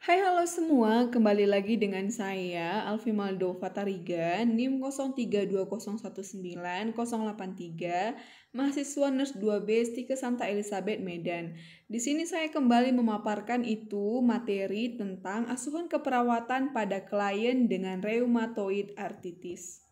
Hai halo semua, kembali lagi dengan saya Alfi Maldova Tarigan, NIM 0320190083, mahasiswa Nurs 2B Stike Santa Elizabeth Medan. Di sini saya kembali memaparkan materi tentang asuhan keperawatan pada klien dengan rheumatoid arthritis.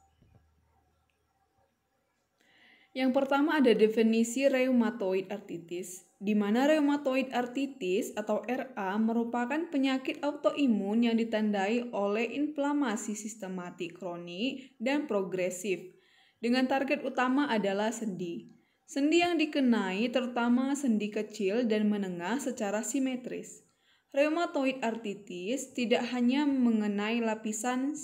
Yang pertama ada definisi rheumatoid arthritis, di mana rheumatoid arthritis atau RA merupakan penyakit autoimun yang ditandai oleh inflamasi sistematik kronik dan progresif, dengan target utama adalah sendi. Sendi yang dikenai terutama sendi kecil dan menengah secara simetris. Rheumatoid arthritis tidak hanya mengenai lapisan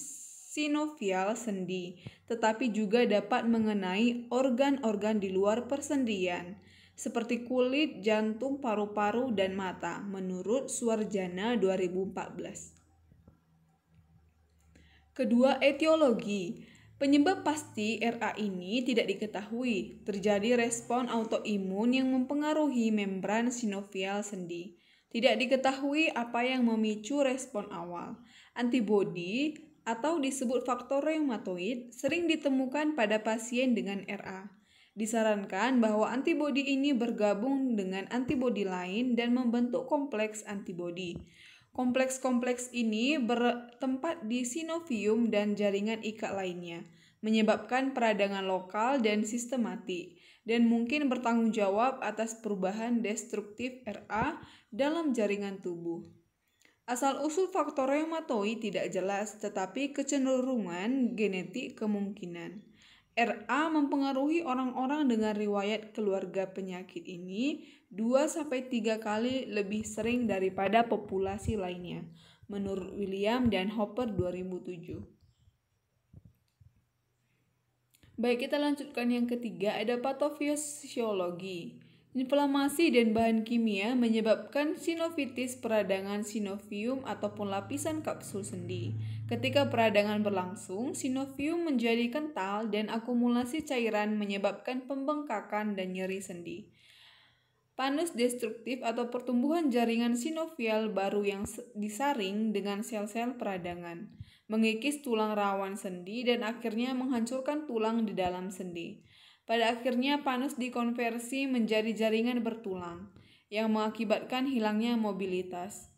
sinovial sendi, tetapi juga dapat mengenai organ-organ di luar persendian, seperti kulit, jantung, paru-paru, dan mata, menurut Suarjana 2014. Kedua, etiologi. Penyebab pasti RA ini tidak diketahui. Terjadi respon autoimun yang mempengaruhi membran sinovial sendi. Tidak diketahui apa yang memicu respon awal. Antibodi atau disebut faktor reumatoid sering ditemukan pada pasien dengan RA. Disarankan bahwa antibodi ini bergabung dengan antibodi lain dan membentuk kompleks antibodi. Kompleks-kompleks ini bertempat di sinovium dan jaringan ikat lainnya, menyebabkan peradangan lokal dan sistematik, dan mungkin bertanggung jawab atas perubahan destruktif RA dalam jaringan tubuh. Asal-usul faktor reumatoid tidak jelas, tetapi kecenderungan genetik kemungkinan. RA mempengaruhi orang-orang dengan riwayat keluarga penyakit ini 2-3 kali lebih sering daripada populasi lainnya, menurut William dan Hopper 2007. Baik, kita lanjutkan yang ketiga, ada patofisiologi. Inflamasi dan bahan kimia menyebabkan sinovitis peradangan sinovium ataupun lapisan kapsul sendi. Ketika peradangan berlangsung, sinovium menjadi kental dan akumulasi cairan menyebabkan pembengkakan dan nyeri sendi. Panus destruktif atau pertumbuhan jaringan sinovial baru yang disaring dengan sel-sel peradangan, mengikis tulang rawan sendi dan akhirnya menghancurkan tulang di dalam sendi. Pada akhirnya panus dikonversi menjadi jaringan bertulang, yang mengakibatkan hilangnya mobilitas.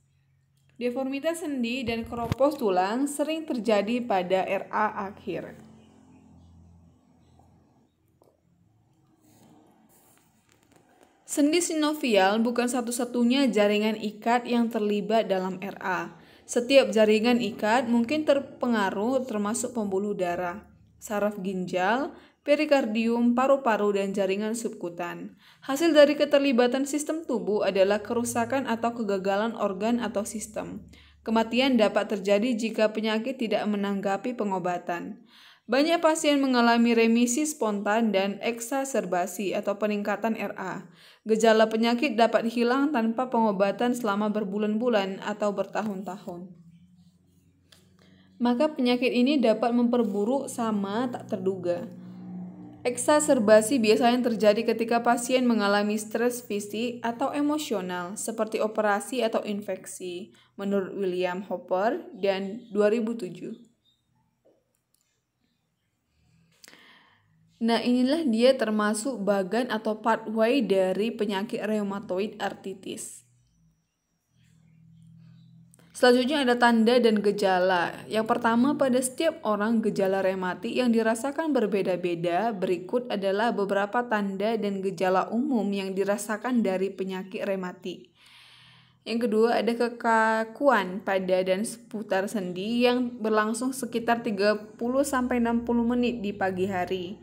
Deformitas sendi dan keropos tulang sering terjadi pada RA akhir. Sendi sinovial bukan satu-satunya jaringan ikat yang terlibat dalam RA. Setiap jaringan ikat mungkin terpengaruh termasuk pembuluh darah, saraf ginjal, perikardium, paru-paru, dan jaringan subkutan. Hasil dari keterlibatan sistem tubuh adalah kerusakan atau kegagalan organ atau sistem. Kematian dapat terjadi jika penyakit tidak menanggapi pengobatan. Banyak pasien mengalami remisi spontan dan eksaserbasi atau peningkatan RA. Gejala penyakit dapat hilang tanpa pengobatan selama berbulan-bulan atau bertahun-tahun. Maka penyakit ini dapat memperburuk sama tak terduga. Eksaserbasi biasanya terjadi ketika pasien mengalami stres fisik atau emosional seperti operasi atau infeksi, menurut William Hopper dan 2007. Nah, inilah dia termasuk bagan atau pathway dari penyakit rheumatoid arthritis. Selanjutnya ada tanda dan gejala. Yang pertama, pada setiap orang gejala rematik yang dirasakan berbeda-beda. Berikut adalah beberapa tanda dan gejala umum yang dirasakan dari penyakit rematik. Yang kedua, ada kekakuan pada dan seputar sendi yang berlangsung sekitar 30-60 menit di pagi hari.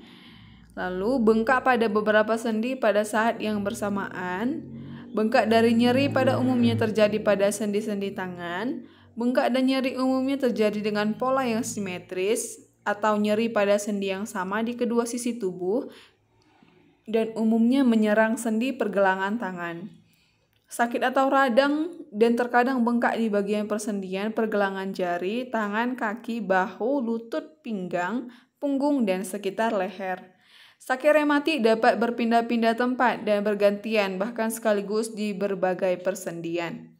Lalu, bengkak pada beberapa sendi pada saat yang bersamaan. Bengkak dari nyeri pada umumnya terjadi pada sendi-sendi tangan. Bengkak dan nyeri umumnya terjadi dengan pola yang simetris atau nyeri pada sendi yang sama di kedua sisi tubuh dan umumnya menyerang sendi pergelangan tangan. Sakit atau radang dan terkadang bengkak di bagian persendian, pergelangan jari, tangan, kaki, bahu, lutut, pinggang, punggung, dan sekitar leher. Sakit rematik dapat berpindah-pindah tempat dan bergantian bahkan sekaligus di berbagai persendian.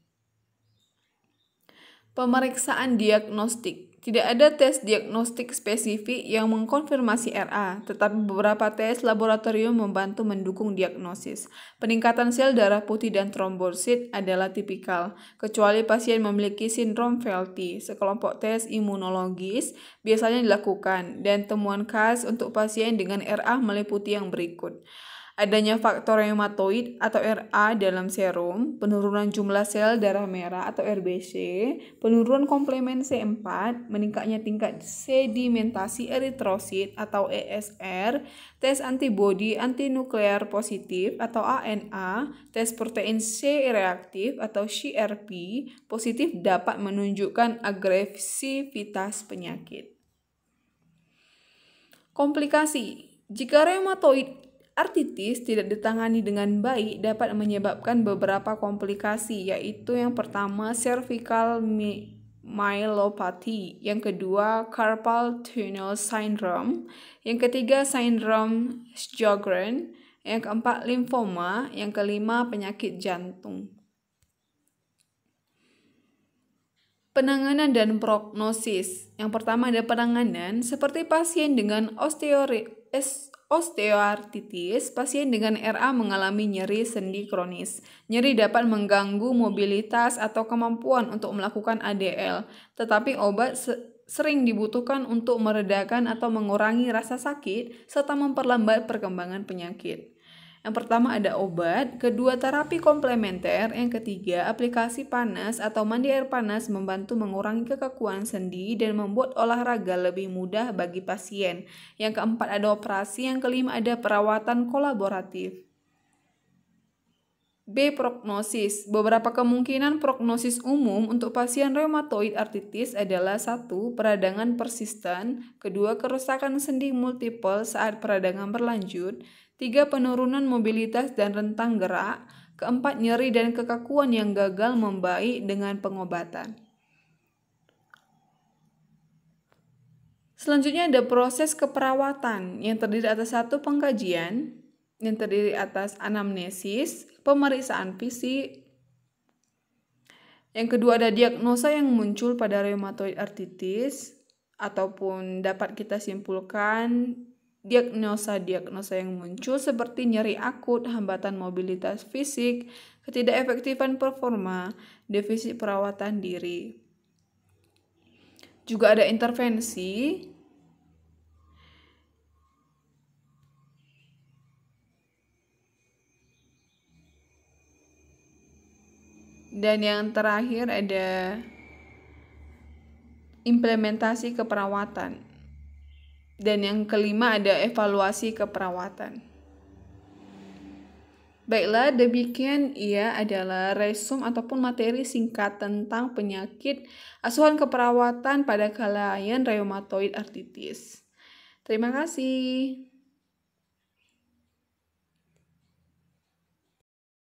Pemeriksaan diagnostik. Tidak ada tes diagnostik spesifik yang mengkonfirmasi RA, tetapi beberapa tes laboratorium membantu mendukung diagnosis. Peningkatan sel darah putih dan trombosit adalah tipikal, kecuali pasien memiliki sindrom Felty. Sekelompok tes imunologis biasanya dilakukan, dan temuan khas untuk pasien dengan RA meliputi yang berikut. Adanya faktor reumatoid atau RA dalam serum, penurunan jumlah sel darah merah atau RBC, penurunan komplement C4, meningkatnya tingkat sedimentasi eritrosit atau ESR, tes antibodi antinuklear positif atau ANA, tes protein C reaktif atau CRP positif dapat menunjukkan agresivitas penyakit. Komplikasi. Jika reumatoid artritis tidak ditangani dengan baik dapat menyebabkan beberapa komplikasi, yaitu yang pertama cervical myelopathy, yang kedua carpal tunnel syndrome, yang ketiga sindrom Sjögren, yang keempat limfoma, yang kelima penyakit jantung. Penanganan dan prognosis. Yang pertama ada penanganan seperti pasien dengan osteoartritis, pasien dengan RA mengalami nyeri sendi kronis. Nyeri dapat mengganggu mobilitas atau kemampuan untuk melakukan ADL, tetapi obat sering dibutuhkan untuk meredakan atau mengurangi rasa sakit serta memperlambat perkembangan penyakit. Yang pertama ada obat, kedua terapi komplementer, yang ketiga aplikasi panas atau mandi air panas membantu mengurangi kekakuan sendi dan membuat olahraga lebih mudah bagi pasien. Yang keempat ada operasi, yang kelima ada perawatan kolaboratif. B. Prognosis. Beberapa kemungkinan prognosis umum untuk pasien reumatoid artritis adalah 1. Peradangan persisten, kedua kerusakan sendi multiple saat peradangan berlanjut, 3. Penurunan mobilitas dan rentang gerak, keempat nyeri dan kekakuan yang gagal membaik dengan pengobatan. Selanjutnya ada proses keperawatan yang terdiri atas 1. Pengkajian, yang terdiri atas anamnesis, pemeriksaan fisik. Yang kedua ada diagnosa yang muncul pada reumatoid artritis, ataupun dapat kita simpulkan diagnosa yang muncul seperti nyeri akut, hambatan mobilitas fisik, ketidakefektifan performa, defisit perawatan diri. Juga ada intervensi. Dan yang terakhir ada implementasi keperawatan. Dan yang kelima ada evaluasi keperawatan. Baiklah, demikian ia adalah resume ataupun materi singkat tentang penyakit asuhan keperawatan pada klien reumatoid artritis. Terima kasih.